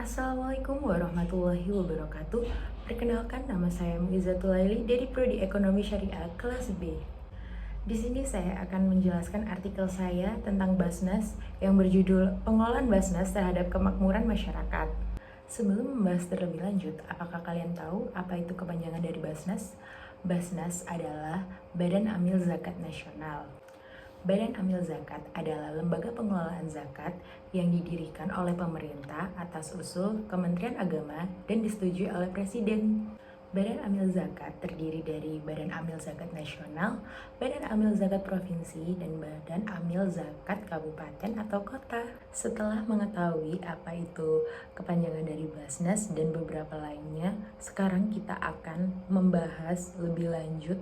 Assalamualaikum warahmatullahi wabarakatuh. Perkenalkan, nama saya Muizatul Laili dari Prodi Ekonomi Syariah kelas B. Di sini saya akan menjelaskan artikel saya tentang Basnas yang berjudul Pengelolaan Basnas terhadap Kemakmuran Masyarakat. Sebelum membahas terlebih lanjut, apakah kalian tahu apa itu kepanjangan dari Basnas? Basnas adalah Badan Amil Zakat Nasional. Badan Amil Zakat adalah lembaga pengelolaan zakat yang didirikan oleh pemerintah atas usul Kementerian Agama dan disetujui oleh Presiden. Badan Amil Zakat terdiri dari Badan Amil Zakat Nasional, Badan Amil Zakat Provinsi, dan Badan Amil Zakat Kabupaten atau Kota. Setelah mengetahui apa itu kepanjangan dari Basnas dan beberapa lainnya, sekarang kita akan membahas lebih lanjut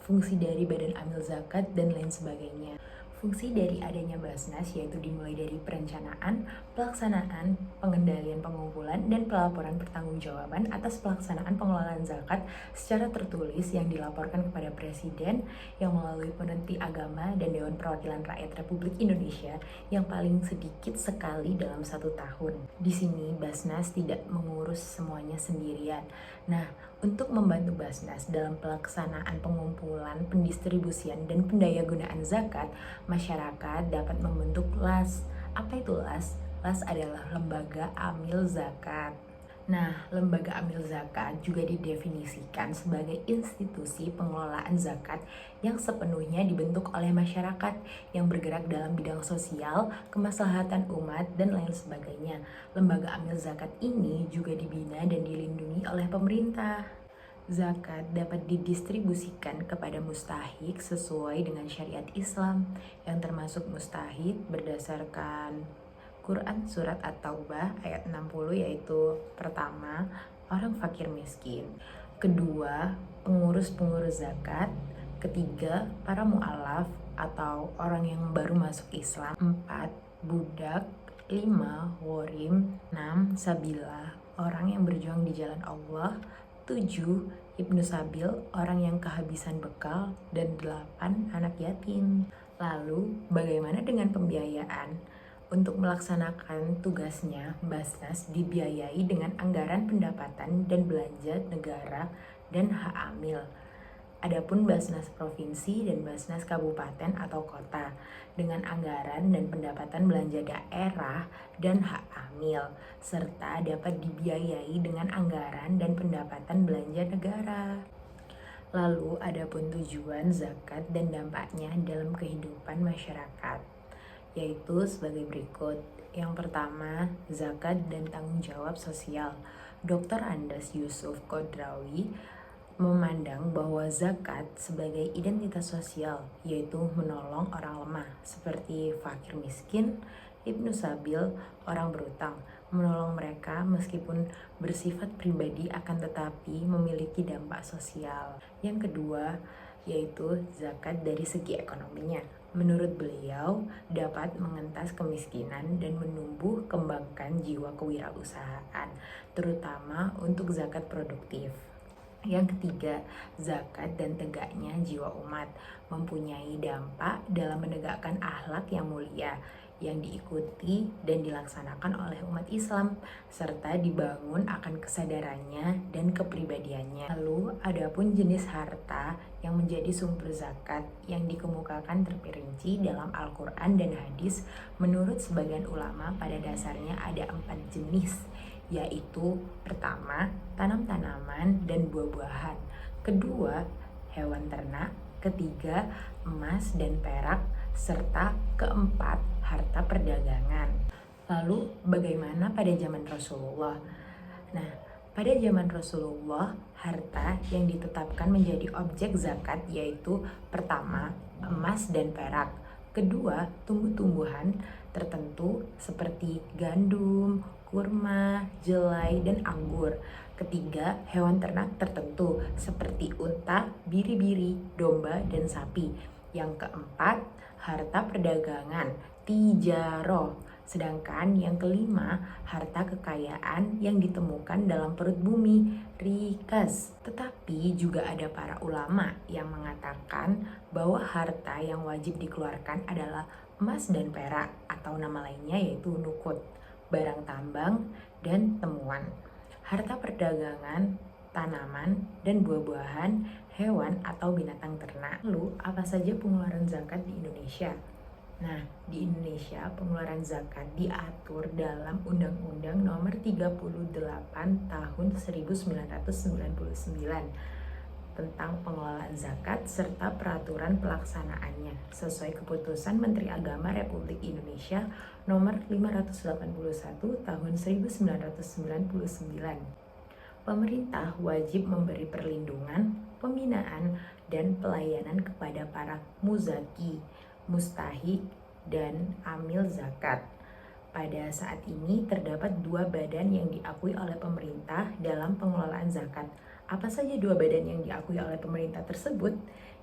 fungsi dari Badan Amil Zakat dan lain sebagainya. Fungsi dari adanya Basnas yaitu dimulai dari perencanaan, pelaksanaan, pengendalian pengumpulan, dan pelaporan pertanggungjawaban atas pelaksanaan pengelolaan zakat secara tertulis yang dilaporkan kepada Presiden yang melalui Menteri Agama dan Dewan Perwakilan Rakyat Republik Indonesia yang paling sedikit sekali dalam 1 tahun. Di sini Basnas tidak mengurus semuanya sendirian. Nah, untuk membantu Basnas dalam pelaksanaan pengumpulan, pendistribusian, dan pendayagunaan zakat, masyarakat dapat membentuk LAS. Apa itu LAS? LAS adalah Lembaga Amil Zakat. Nah, Lembaga Amil Zakat juga didefinisikan sebagai institusi pengelolaan zakat yang sepenuhnya dibentuk oleh masyarakat yang bergerak dalam bidang sosial, kemaslahatan umat, dan lain sebagainya. Lembaga Amil Zakat ini juga dibina dan dilindungi oleh pemerintah. Zakat dapat didistribusikan kepada mustahik sesuai dengan syariat Islam, yang termasuk mustahik berdasarkan Quran Surat At-Taubah ayat 60, yaitu pertama, orang fakir miskin, kedua, pengurus-pengurus zakat, ketiga, para mu'alaf atau orang yang baru masuk Islam, empat, budak, lima, worim, enam, sabilah, orang yang berjuang di jalan Allah, 7. Ibnu Sabil, orang yang kehabisan bekal, dan 8. Anak yatim. Lalu, bagaimana dengan pembiayaan? Untuk melaksanakan tugasnya, Basnas dibiayai dengan anggaran pendapatan dan belanja negara dan hak amil. Adapun Basnas Provinsi dan Basnas Kabupaten atau Kota dengan anggaran dan pendapatan belanja daerah dan hak amil, serta dapat dibiayai dengan anggaran dan pendapatan belanja negara. Lalu adapun tujuan zakat dan dampaknya dalam kehidupan masyarakat, yaitu sebagai berikut. Yang pertama, zakat dan tanggung jawab sosial. Dr. Andes Yusuf Kodrawi memandang bahwa zakat sebagai identitas sosial, yaitu menolong orang lemah seperti fakir miskin, Ibnu Sabil, orang berutang, menolong mereka meskipun bersifat pribadi akan tetapi memiliki dampak sosial. Yang kedua, yaitu zakat dari segi ekonominya. Menurut beliau, dapat mengentas kemiskinan dan menumbuh kembangkan jiwa kewirausahaan, terutama untuk zakat produktif. Yang ketiga, zakat dan tegaknya jiwa umat mempunyai dampak dalam menegakkan akhlak yang mulia yang diikuti dan dilaksanakan oleh umat Islam, serta dibangun akan kesadarannya dan kepribadiannya. Lalu, adapun jenis harta yang menjadi sumber zakat yang dikemukakan terperinci dalam Al-Quran dan hadis. Menurut sebagian ulama, pada dasarnya ada 4 jenis, yaitu pertama, tanam-tanaman dan buah-buahan, kedua, hewan ternak, ketiga, emas dan perak, serta keempat, harta perdagangan. Lalu bagaimana pada zaman Rasulullah? Nah, pada zaman Rasulullah, harta yang ditetapkan menjadi objek zakat yaitu pertama, emas dan perak, kedua, tumbuh-tumbuhan tertentu seperti gandum, kurma, jelai, dan anggur. Ketiga, hewan ternak tertentu seperti unta, biri-biri, domba, dan sapi. Yang keempat, harta perdagangan, tijaroh. Sedangkan yang kelima, harta kekayaan yang ditemukan dalam perut bumi, rikas. Tetapi juga ada para ulama yang mengatakan bahwa harta yang wajib dikeluarkan adalah emas dan perak, atau nama lainnya yaitu nukut. barang tambang, dan temuan, harta perdagangan, tanaman, dan buah-buahan, hewan atau binatang ternak. Lalu, apa saja pengeluaran zakat di Indonesia? Nah, di Indonesia pengeluaran zakat diatur dalam Undang-Undang Nomor 38 Tahun 1999 tentang pengelolaan zakat serta peraturan pelaksanaannya sesuai keputusan Menteri Agama Republik Indonesia Nomor 581 Tahun 1999. Pemerintah wajib memberi perlindungan, pembinaan, dan pelayanan kepada para muzaki, mustahik, dan amil zakat. Pada saat ini terdapat dua badan yang diakui oleh pemerintah dalam pengelolaan zakat. Apa saja dua badan yang diakui oleh pemerintah tersebut?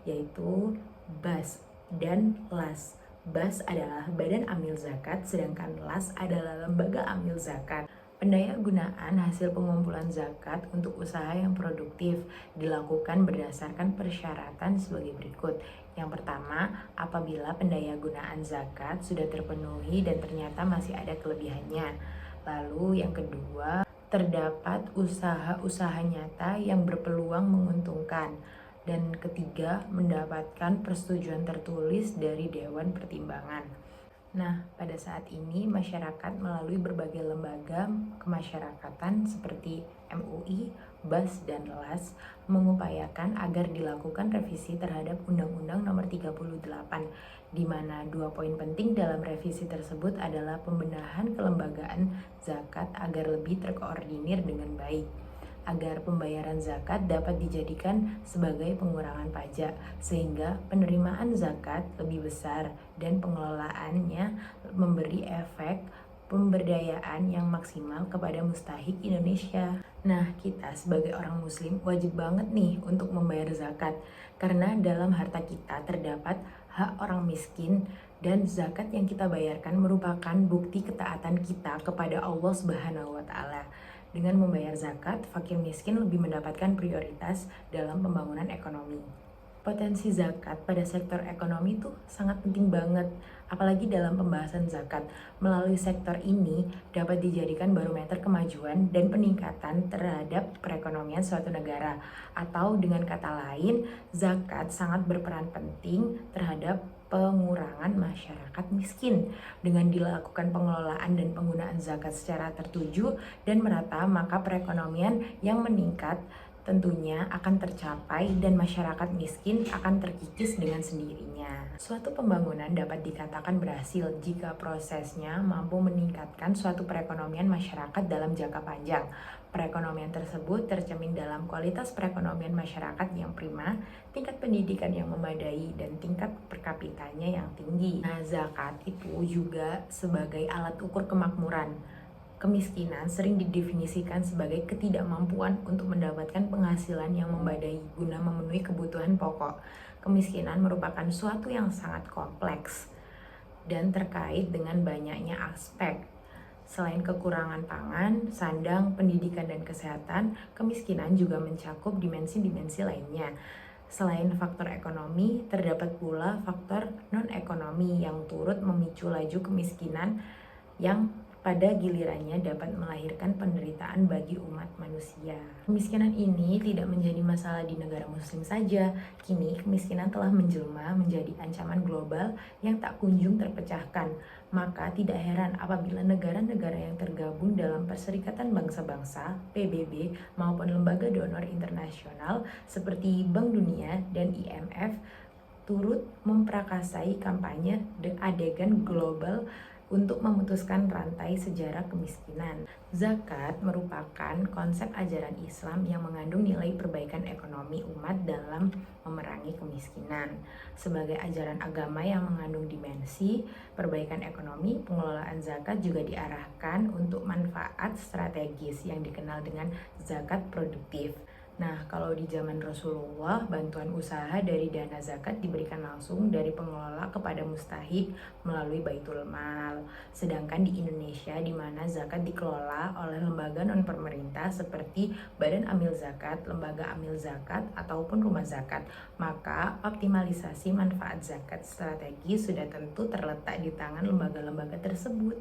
Yaitu BAS dan LAS. BAS adalah Badan Amil Zakat, sedangkan LAS adalah Lembaga Amil Zakat. Pendayagunaan hasil pengumpulan zakat untuk usaha yang produktif dilakukan berdasarkan persyaratan sebagai berikut. Yang pertama, apabila pendayagunaan zakat sudah terpenuhi dan ternyata masih ada kelebihannya. Lalu yang kedua, terdapat usaha-usaha nyata yang berpeluang menguntungkan. Dan ketiga, mendapatkan persetujuan tertulis dari Dewan Pertimbangan. Nah, pada saat ini masyarakat melalui berbagai lembaga kemasyarakatan seperti MUI, BAS, dan LAS mengupayakan agar dilakukan revisi terhadap Undang-Undang Nomor 38, di mana dua poin penting dalam revisi tersebut adalah pembenahan kelembagaan zakat agar lebih terkoordinir dengan baik, agar pembayaran zakat dapat dijadikan sebagai pengurangan pajak sehingga penerimaan zakat lebih besar dan pengelolaannya memberi efek pemberdayaan yang maksimal kepada mustahik Indonesia. Nah, kita sebagai orang muslim wajib banget nih untuk membayar zakat karena dalam harta kita terdapat hak orang miskin dan zakat yang kita bayarkan merupakan bukti ketaatan kita kepada Allah Subhanahu wa taala. Dengan membayar zakat, fakir miskin lebih mendapatkan prioritas dalam pembangunan ekonomi. Potensi zakat pada sektor ekonomi itu sangat penting banget, apalagi dalam pembahasan zakat. Melalui sektor ini dapat dijadikan barometer kemajuan dan peningkatan terhadap perekonomian suatu negara. Atau dengan kata lain, zakat sangat berperan penting terhadap pengurangan masyarakat miskin. Dengan dilakukan pengelolaan dan penggunaan zakat secara tertuju dan merata, maka perekonomian yang meningkat tentunya akan tercapai dan masyarakat miskin akan terkikis dengan sendirinya. Suatu pembangunan dapat dikatakan berhasil jika prosesnya mampu meningkatkan suatu perekonomian masyarakat dalam jangka panjang. Perekonomian tersebut tercermin dalam kualitas perekonomian masyarakat yang prima, tingkat pendidikan yang memadai, dan tingkat per kapitanya yang tinggi. Nah, zakat itu juga sebagai alat ukur kemakmuran. Kemiskinan sering didefinisikan sebagai ketidakmampuan untuk mendapatkan penghasilan yang memadai guna memenuhi kebutuhan pokok. Kemiskinan merupakan suatu yang sangat kompleks dan terkait dengan banyaknya aspek. Selain kekurangan pangan, sandang, pendidikan, dan kesehatan, kemiskinan juga mencakup dimensi-dimensi lainnya. Selain faktor ekonomi, terdapat pula faktor non-ekonomi yang turut memicu laju kemiskinan yang pada gilirannya dapat melahirkan penderitaan bagi umat manusia. Kemiskinan ini tidak menjadi masalah di negara muslim saja. Kini kemiskinan telah menjelma menjadi ancaman global yang tak kunjung terpecahkan. Maka tidak heran apabila negara-negara yang tergabung dalam Perserikatan Bangsa-Bangsa, PBB, maupun lembaga donor internasional seperti Bank Dunia dan IMF turut memprakarsai kampanye adegan global untuk memutuskan rantai sejarah kemiskinan. Zakat merupakan konsep ajaran Islam yang mengandung nilai perbaikan ekonomi umat dalam memerangi kemiskinan. Sebagai ajaran agama yang mengandung dimensi perbaikan ekonomi, pengelolaan zakat juga diarahkan untuk manfaat strategis yang dikenal dengan zakat produktif. Nah, kalau di zaman Rasulullah, bantuan usaha dari dana zakat diberikan langsung dari pengelola kepada mustahik melalui Baitul Mal. Sedangkan di Indonesia, di mana zakat dikelola oleh lembaga non-pemerintah seperti Badan Amil Zakat, Lembaga Amil Zakat, ataupun Rumah Zakat, maka optimalisasi manfaat zakat strategis sudah tentu terletak di tangan lembaga-lembaga tersebut.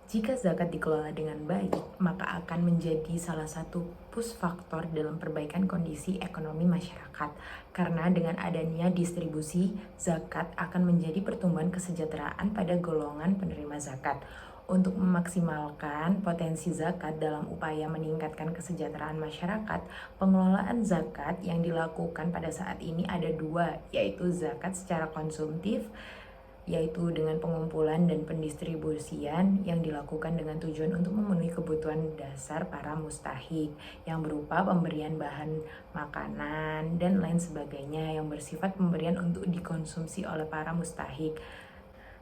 Jika zakat dikelola dengan baik, maka akan menjadi salah satu push faktor dalam perbaikan kondisi ekonomi masyarakat. Karena dengan adanya distribusi zakat akan menjadi pertumbuhan kesejahteraan pada golongan penerima zakat. Untuk memaksimalkan potensi zakat dalam upaya meningkatkan kesejahteraan masyarakat, pengelolaan zakat yang dilakukan pada saat ini ada dua, yaitu zakat secara konsumtif, yaitu dengan pengumpulan dan pendistribusian yang dilakukan dengan tujuan untuk memenuhi kebutuhan dasar para mustahik yang berupa pemberian bahan makanan dan lain sebagainya yang bersifat pemberian untuk dikonsumsi oleh para mustahik.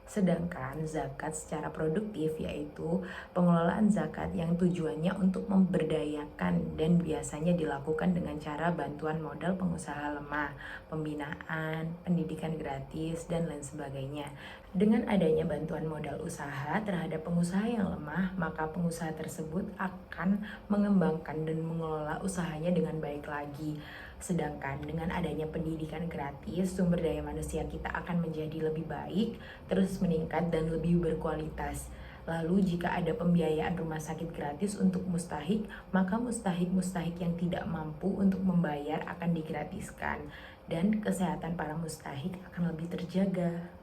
Sedangkan zakat secara produktif yaitu pengelolaan zakat yang tujuannya untuk memberdayakan dan biasanya dilakukan dengan cara bantuan modal pengusaha lemah, pembinaan, pendidikan gratis, dan lain sebagainya. Dengan adanya bantuan modal usaha terhadap pengusaha yang lemah, maka pengusaha tersebut akan mengembangkan dan mengelola usahanya dengan baik lagi. Sedangkan dengan adanya pendidikan gratis, sumber daya manusia kita akan menjadi lebih baik, terus meningkat dan lebih berkualitas. Lalu jika ada pembiayaan rumah sakit gratis untuk mustahik, maka mustahik-mustahik yang tidak mampu untuk membayar akan digratiskan dan kesehatan para mustahik akan lebih terjaga.